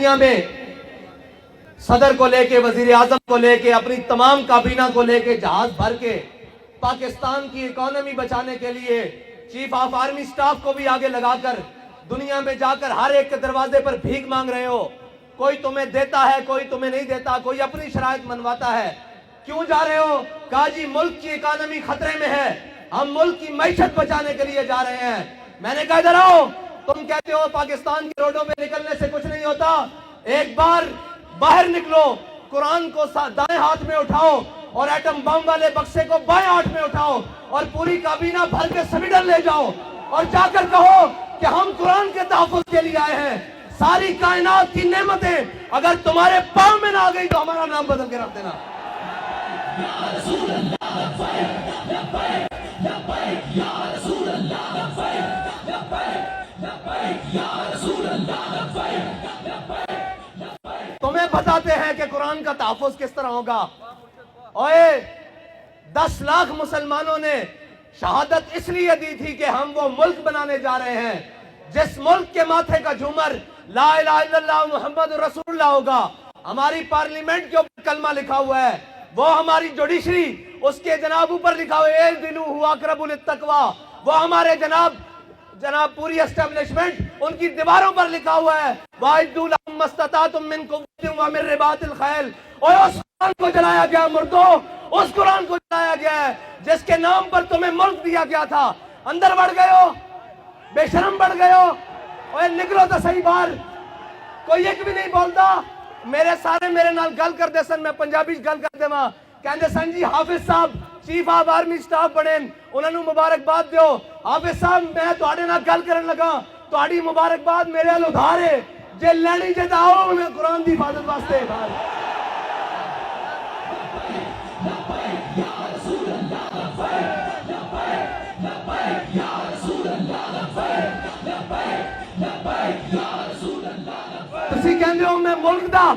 دنیا میں صدر کو لے کے، وزیر اعظم کو لے کے، اپنی تمام کابینہ کو لے کے جہاز بھر کے پاکستان کی اکانومی بچانے کے لیے چیف آف آرمی سٹاف کو بھی آگے لگا کر دنیا میں جا کر ہر ایک کے دروازے پر بھیک مانگ رہے ہو. کوئی تمہیں دیتا ہے، کوئی تمہیں نہیں دیتا، کوئی اپنی شرائط منواتا ہے. کیوں جا رہے ہو؟ کہا جی ملک کی اکانومی خطرے میں ہے، ہم ملک کی معیشت بچانے کے لیے جا رہے ہیں. میں نے کہا ادھر آؤ. تم کہتے ہو پاکستان کے روڈوں پہ نکلنے سے کچھ نہیں ہوتا. ایک بار باہر نکلو، قرآن کو دائیں ہاتھ میں اٹھاؤ اور ایٹم بم والے بکسے کو بائیں ہاتھ میں اٹھاؤ اور پوری کابینہ بھر کے سویڈن لے جاؤ اور جا کر کہو کہ ہم قرآن کے تحفظ کے لیے آئے ہیں. ساری کائنات کی نعمتیں اگر تمہارے پاؤں میں نہ آ گئی تو ہمارا نام بدل کے رکھ دینا. تمہیں بتاتے ہیں کہ قرآن کا تحفظ کس طرح ہوگا. اوئے 10 لاکھ مسلمانوں نے شہادت اس لیے دی تھی کہ ہم وہ ملک بنانے جا رہے ہیں جس ملک کے ماتھے کا جھومر لا الہ الا اللہ محمد رسول اللہ ہوگا. ہماری پارلیمنٹ کے اوپر کلمہ لکھا ہوا ہے، وہ ہماری جوڈیشری اس کے جناب اوپر لکھا ہوا ہے اعدلوا هو اقرب للتقوی، وہ ہمارے جناب پوری اسٹیبلشمنٹ ان کی دیواروں پر لکھا ہوا ہے وَأَعِدُّوا لَهُم مَّا اسْتَطَعْتُم مِّن قُوَّةٍ وَمِن رِّبَاطِ الْخَيْلِ. اور اس قرآن کو جلایا گیا مردوں، اس قرآن کو جلایا گیا ہے جس کے نام پر تمہیں ملک دیا گیا تھا. اندر بڑھ گئے ہو، بے شرم بڑھ گئے ہو. اور نکلو تو صحیح باہر. کوئی ایک بھی نہیں بولتا. میرے نال گل کر دے سن، میں پنجابی گل کر دے ماں کہندے سن جی حافظ صاحب چیف آف آرمی سٹاف بنے، انہوں نے مبارکباد دیو. حافظ صاحب میں تواڈے نال گل کرن لگا، تواڈی مبارکباد میرے ال ادھار ہے، جے لینی جے آؤ میں قرآن دی حفاظت واسطے تسی کہندے ہو میں ملک دا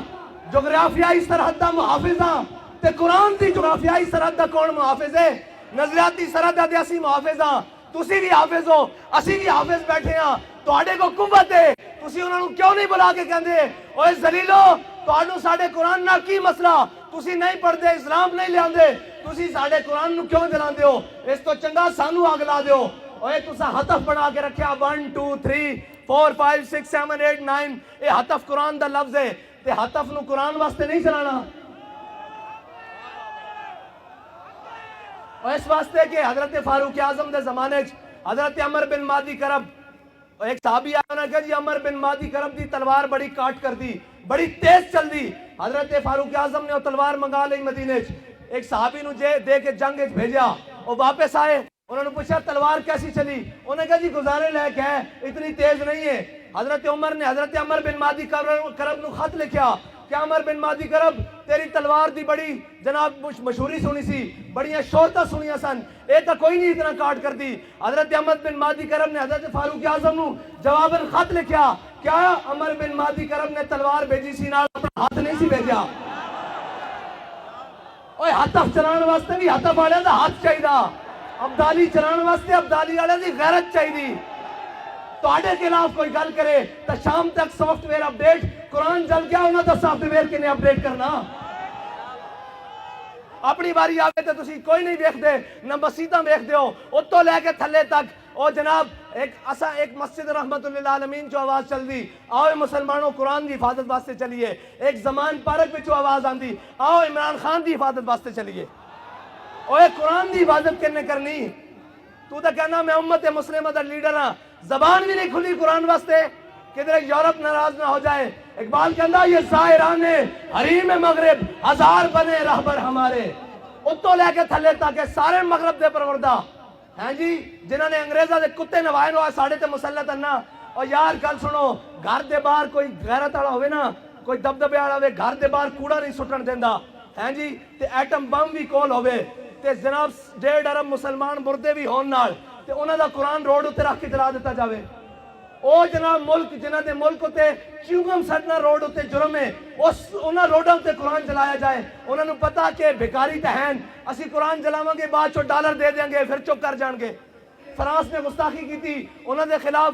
جغرافیائی سرحد دا محافظ ہاں تے قرآن دی جغرافیائی سرحد دا کون محافظ ہے؟ نظریاتی سرحد دا اسی محافظ ہاں. تسی بھی حافظ ہو، اسی بھی حافظ بیٹھے ہاں. تواڈے کو قوت ہے، تسی انہاں نوں کیوں نہیں بلا کے کہندے اوے ذلیلو تواڈوں ساڈے قرآن نال کی مسئلہ؟ تسی نہیں پڑھدے، اسلام نہیں لیاندے، تسی ساڈے قرآن نوں کیوں جلاندے ہو؟ اس تو چنگا سانوں اگ لا دیو. اوے تساں ہتف بنا کے رکھیا 1 2 3 4 5 6 7 8 9 اے ہتف قرآن دا لفظ ہے تے ہتف نوں قرآن واسطے نہیں چلانا. اور اس واسطے کہ حضرت فاروق اعظم دے زمانے حضرت عمر بن مادی کرب ایک صحابی آیا نا کہ جی عمر بن مادی کرب دی تلوار بڑی کاٹ کر دی، بڑی تیز چل دی. حضرت فاروق اعظم نے وہ تلوار منگا لی مدینے ایک صحابی نو دے کے جنگ بھیجا. وہ واپس آئے، انہوں نے پوچھا تلوار کیسی چلی؟ انہوں نے کہا جی گزارے لائق ہے، اتنی تیز نہیں ہے. حضرت عمر نے حضرت عمر بن مادی کرب نو خط لکھیا کہ عمر بن مادی کرب تیری تلوار دی بڑی جناب مشہوری سنی سی، بڑیاں شہرتاں سنیاں سن، اے تا کوئی نہیں اتنا کاٹ کر دی. حضرت عمر بن مادی کرب نے حضرت فاروق اعظم نو جواباً خط لکھیا کیا عمر بن مادی کرب نے تلوار بھیجی سی نال اپنا ہاتھ نہیں سی بھیجا. اوے ہتف چلان واسطے بھی ہتف والے دا ہاتھ چاہیدا، ابدالی چلان واسطے ابدالی والے دی غیرت چاہیدی. تواڈے خلاف کوئی گل کرے تو شام تک سافٹ ویئر اپڈیٹ، قرآن جل گیا انہاں دا سافٹ ویئر کنے اپڈیٹ کرنا. اپنی باری آگے تو تسی کوئی نہیں ویکھدے، نہ مسیتاں ویکھدے ہو اتوں لے کے تھلے تک. او جناب ایک مسجد رحمت للعالمین چو آواز چل دی آؤ مسلمانوں قرآن دی حفاظت واسطے چلیے. ایک زمان پارک وچوں آواز آندی آؤ عمران خان دی حفاظت واسطے چلیے. اوے قرآن دی حفاظت کنے کرنی؟ تو تا کہنا میں امت مسلمہ دا لیڈر ہاں، زبان بھی نہیں کھلی قرآن واسطے. کدھر یورپ ناراض نہ ہو جائے. اقبال کہندا یہ زائران حریم مغرب ہزار بنے رہبر ہمارے. اتوں لے کے تھلے تک سارے مغرب دے پروردہ ہیں جی جنہوں نے انگریزاں دے کتے نوائے نو ساڑے تے مسلط ہیں نا. اور یار گل سنو، گھر دے باہر کوئی غیرت والا ہوئے نا، کوئی دبدبے والا ہوئے، گھر دے باہر کوڑا نہیں سٹن دیندا ہیں جی، تے ایٹم بم بھی کول ہوئے تے جناب 1.5 ارب مسلمان مردے بھی ہون نال تے انہاں دا قرآن روڈ اتنے رکھ کے جلا دیتا جاوے. او جناب ملک جنہ دے ملک ہوتے چیوگم سٹنا روڈ ہوتے جرم ہے، انہاں روڈاں ہوتے قرآن جلایا جائے. انہاں نو پتا کہ بھکاری تے ہیں، اسی قرآن جلاواں گے بعد چو ڈالر دے دیں گے پھر چپ کر جان گے. فرانس نے گستاخی کی تھی، انہاں دے خلاف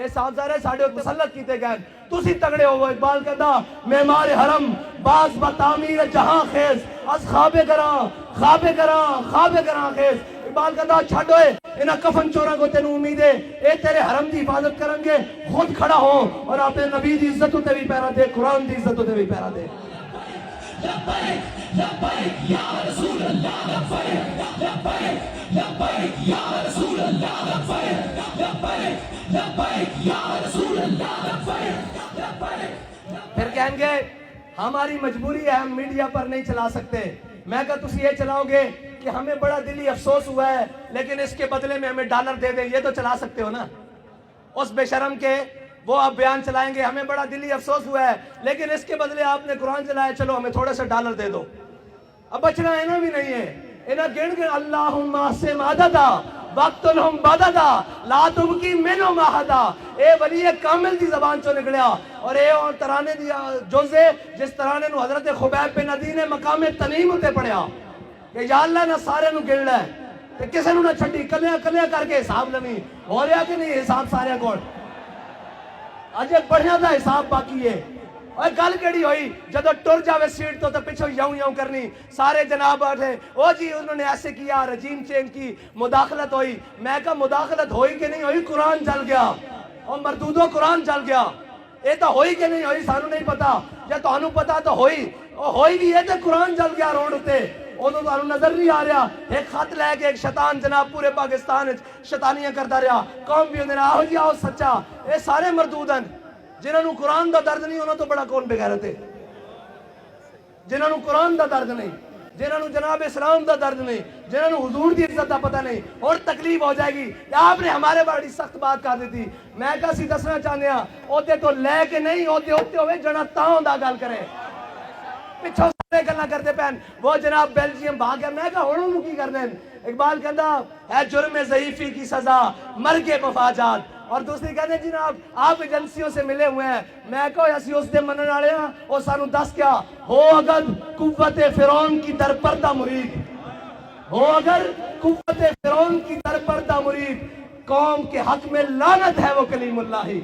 اے صاحبزادے ساڈے تے مسلط کیتے گئے تسی تگڑے ہوو اقبال کہندا معمار حرم باز بتعمیر جہاں خیز از خواب کراں خیز اقبال کہندا چھڈ ہوئے انہاں کفن چوراں کو تینوں امید ہے اے تیرے حرم دی حفاظت کرن گے خود کھڑا ہو اور اپنے نبی دی عزت تے بھی پیرا دے قرآن دی عزت تے بھی پیرا دے لبیک لبیک یا رسول اللہ لبیک لبیک لبیک یا رسول اللہ لبیک لبیک لبیک یا رسول اللہ لبیک پھر کہیں گے ہماری مجبوری ہے ہم میڈیا پر نہیں چلا سکتے میں کہا تسی یہ چلاؤ گے کہ ہمیں بڑا دلی افسوس ہوا ہے لیکن اس کے بدلے میں ہمیں ڈالر دے دیں یہ تو چلا سکتے ہو نا اس بے شرم کے وہ آپ بیان چلائیں گے ہمیں بڑا دلی افسوس ہوا ہے لیکن اس کے بدلے آپ نے قرآن چلایا چلو ہمیں تھوڑے سے ڈالر دے دو اب بچنا اینا بھی نہیں ہے اینا گن کے اللہم آسم عددا وقتلہم بددا لا تبکی منو مہدا اے ولی کامل دی زبان چو نکلیا اور اے اور ترانے دی جوزے جس ترانے نو حضرت خبیب بن عدی نے مقام تنیم ہوتے پڑھیا کہ یا اللہ نہ سارے نو گن لے تے کسے نو نہ چھٹی کلیاں کر کے حساب لمی ہو رہا کہ نہیں حساب سارے کوڑ آج ایک بڑھیا دا حساب باقی ہے اور گل کیڑی ہوئی جدو ٹر جاوے سیٹ تو پیچھو یوں کرنی سارے جناب آٹھے او جی انہوں نے ایسے کیا رجیم چینج کی مداخلت ہوئی میں کہا مداخلت ہوئی کہ نہیں ہوئی قرآن جل گیا اور مردودوں قرآن جل گیا اے تو ہوئی کہ نہیں ہوئی سانو نہیں پتا یا تو انہوں پتا تو ہوئی بھی ہے تو قرآن جل گیا روڈ ہوتے انہوں تو نظر نہیں آ رہا ایک خط لے کے ایک شیطان جناب پورے پاکستان شیطانیاں کرتا رہا قوم بھی انہیں آہو جی آہو سچا اے سارے مردودن جنہوں نے قرآن دا درد نہیں انہوں تو بڑا کون بغیرت ہے جنہوں نے قرآن دا درد نہیں جنہوں نے جناب اسلام دا درد نہیں جنہوں نے حضور دی عزت دا پتہ نہیں اور تکلیف ہو جائے گی آپ نے ہمارے بڑی سخت بات کر دی تھی میں کہا دسنا چاہنے ہاں اوتے تو لے کے نہیں ہوتے ہوئے جنا تاؤں دا گل کرے پچھو سارے گلنا کرتے پہن وہ جناب بیلجیم بھاگ گیا میں کہا ہونوں کی کر دیں اقبال کہندا ہے جرم ضعیفی کی سزا مرگ مفاجات اور دوسری کہتے ہیں جناب آپ ایجنسیوں سے ملے ہوئے ہیں میں کہو ایسی اس دے منن والے ہیں اور سانو دس کیا ہو اگر قوت فرعون کی درپردہ مرید ہو اگر قوت فرعون کی درپردہ مرید قوم کے حق میں لعنت ہے وہ کلیم اللہ ہی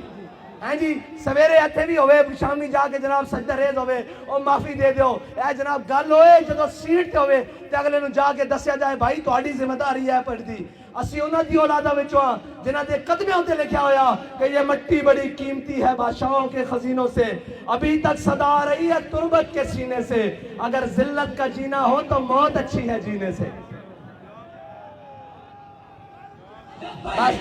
ہیں جی سویرے ایتھے بھی ہوئے شامی جا کے جناب سجدہ ریز ہوئے اور معافی دے دیو اے جناب گل ہوئے جدو سیٹ تے ہوئے تے اگلے نو جا کے دسیا جائے بھائی تہاڈی ذمہ داری ہے پڑھ دی اسی انہاں دی اولاداں وچوں جنہاں دے قدمیاں تے لکھیا ہویا کہ یہ مٹی بڑی قیمتی ہے بادشاہوں کے خزینوں سے ابھی تک صدا آ رہی ہے تربت کے سینے سے اگر ذلت کا جینا ہو تو موت اچھی ہے جینے سے بس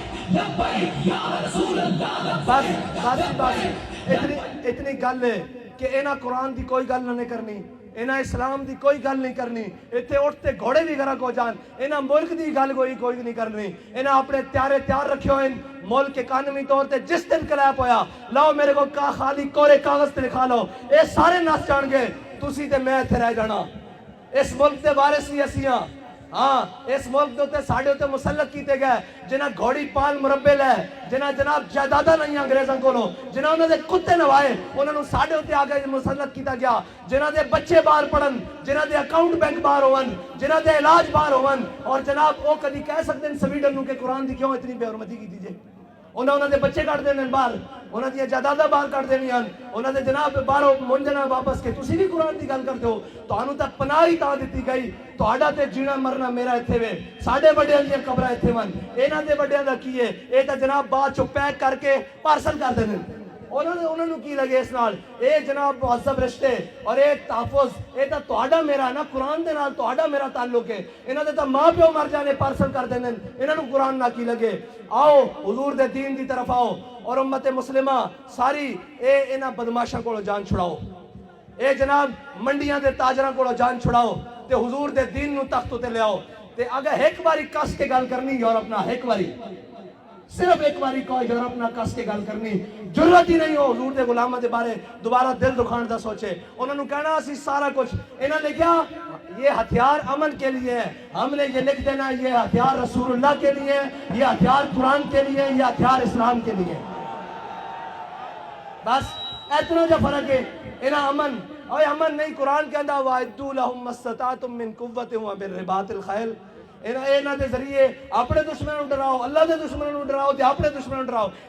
اتنی گل ہے کہ انہاں قرآن دی کوئی گل نہیں کرنی انہاں اسلام دی کوئی گل نہیں کرنی اتنے اٹھتے گھوڑے بھی گھرک ہو جان انہاں ملک دی گل کوئی نہیں کرنی انہاں اپنے تیار رکھے ہوئے ملک کے قانونی طور تے جس دن کلیپ ہویا لاؤ میرے کو خالی کورے کاغذ تے لکھا لو اے سارے ناس جان گے تسی تے میں اتھے رہ جانا اس ملک تے وارث ہی اسیاں ہاں اس ملک دوتے ساڑھے ہوتے مسلط کیتے گئے جنہ گھوڑی پال مربے لے جنہ جناب جائیدادہ نہیں انگریزاں کو لو جنہ انہوں نے کتے نوائے انہوں نے ساڑھے ہوتے آگے مسلط کیتا گیا جنہ دے بچے باہر پڑھن جنہ دے اکاؤنٹ بینک باہر ہوون جنہ دے علاج باہر ہوون اور جناب وہ کدی کہہ سکتے ہیں سویڈن نو کہ قرآن دی کیوں اتنی بے حرمتی کی دیجئے انہوں نے بچے کٹ دینے باہر انہوں نے جائیداداں باہر کٹ دینی انہوں نے جناب باہروں منجنا واپس کے تسی بھی قرآن دی گل کرتے ہو تو انہوں تک پناہ ہی تاں دیتی گئی تو آڈا تے جینا مرنا میرا اتھے وے ساڑھے بڑے اندھے قبرہ اتھے ون اینا دے بڑے اندھا کیے اے تا جناب بات چو پیک کر کے پارسل کر دینے انہوں نے کی لگے اس نال اے جناب معذب رشتے اور اے تحفظ اے تا توڑا میرا نا قرآن دے نال توڑا میرا تعلق ہے انہوں نے تا ماں پیو مر جانے پارسل کر دینے انہوں نے قرآن نہ کی لگے آؤ حضور دے دین دی طرف آؤ اور امت مسلمہ ساری اے انہاں بدماشاں کو جان چھڑاؤ اے جناب منڈیاں دے تاجراں کو جان چھڑاؤ تے حضور دے دین نو تخت تے لے آؤ تے اگر ایک باری کس کے گل کرنی یورپ نہ ایک باری صرف ایک باری کو یورپ نہ کس کے گل کرنی ضرورت ہی نہیں ہو حضور دے غلامہ دے بارے دوبارہ دل دکھان دا سوچے انہوں نے کہنا اسی سارا کچھ انہوں نے کیا یہ ہتھیار امن کے لیے ہے ہم نے یہ لکھ دینا یہ ہتھیار رسول اللہ کے لیے یہ ہتھیار قرآن کے لیے یہ ہتھیار اسلام کے لیے بس اتنا جو فرق ہے انہاں امن اور امن نہیں قرآن کہندا وَاعِدُّوا لَهُم مَّا اسْتَطَعْتُم مِّن قُوَّةٍ وَمِن رِّبَاطِ الْخَيْلِ ਇਹਨਾਂ ਦੇ ਜ਼ਰੀਏ اپنے دشمنوں ਨੂੰ ਡਰਾਓ, اللہ ਦੇ دشمنوں ਨੂੰ ਡਰਾਓ ਤੇ ਆਪਣੇ دشمنوں ਨੂੰ ਡਰਾਓ।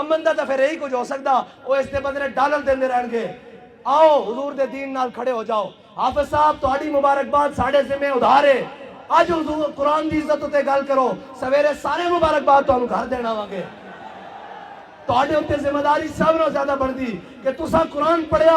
ਅਮਨ ਦਾ ਤਾਂ ਫਿਰ ਇਹੀ ਕੁਝ ਹੋ ਸਕਦਾ, ਉਹ ਇਸ ਦੇ ਬਦਲੇ ਡਾਲਰ ਦਿੰਦੇ ਰਹਿਣਗੇ। ਆਓ ਹਜ਼ੂਰ ਦੇ دین ਨਾਲ ਖੜੇ ਹੋ ਜਾਓ। ਹਾਫਿਜ਼ ਸਾਹਿਬ ਤੁਹਾਡੀ ਮੁਬਾਰਕਬਾਦ ਸਾਡੇ ਜ਼ਿੰਮੇ ਉਧਾਰ ਹੈ। ਅੱਜ ਹਜ਼ੂਰ ਕੁਰਾਨ ਦੀ ਇੱਜ਼ਤ ਉਤੇ ਗੱਲ ਕਰੋ, ਸਵੇਰੇ ਸਾਰੇ ਮੁਬਾਰਕਬਾਦ ਤੁਹਾਨੂੰ ਘਰ ਦੇਣ ਆਵਾਂਗੇ। ਤੁਹਾਡੇ ਉੱਤੇ ਜ਼ਿੰਮੇਵਾਰੀ ਸਭ ਨਾਲੋਂ ਜ਼ਿਆਦਾ ਬਣਦੀ ਕਿ ਤੁਸੀਂ ਕੁਰਾਨ ਪੜਿਆ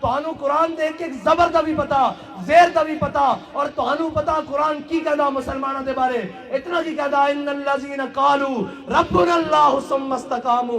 ਤੁਹਾਨੂੰ ਕੁਰਾਨ ਦੇ ਇੱਕ ਜ਼ਬਰ ਦਾ ਵੀ ਪਤਾ, ਜ਼ੇਰ ਦਾ ਵੀ ਪਤਾ, ਔਰ ਤੁਹਾਨੂੰ ਪਤਾ ਕੁਰਾਨ ਕੀ ਕਹਿੰਦਾ ਮੁਸਲਮਾਨਾਂ ਦੇ ਬਾਰੇ। ਇਤਨਾ ਕੀ ਕਹਿੰਦਾ, ਇਨੱਲਜ਼ੀਨ ਕਾਲੂ ਰੱਬੁਨਾ ਅੱਲਾਹੁ ਸੁම්ਮਾ ਇਸਤਕਾਮੂ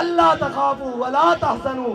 ਅੱਲਾ ਤਖਾਫੂ ਵਲਾ ਤਹਜ਼ਨੂ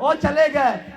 ਉਹ ਚਲੇ ਗਏ,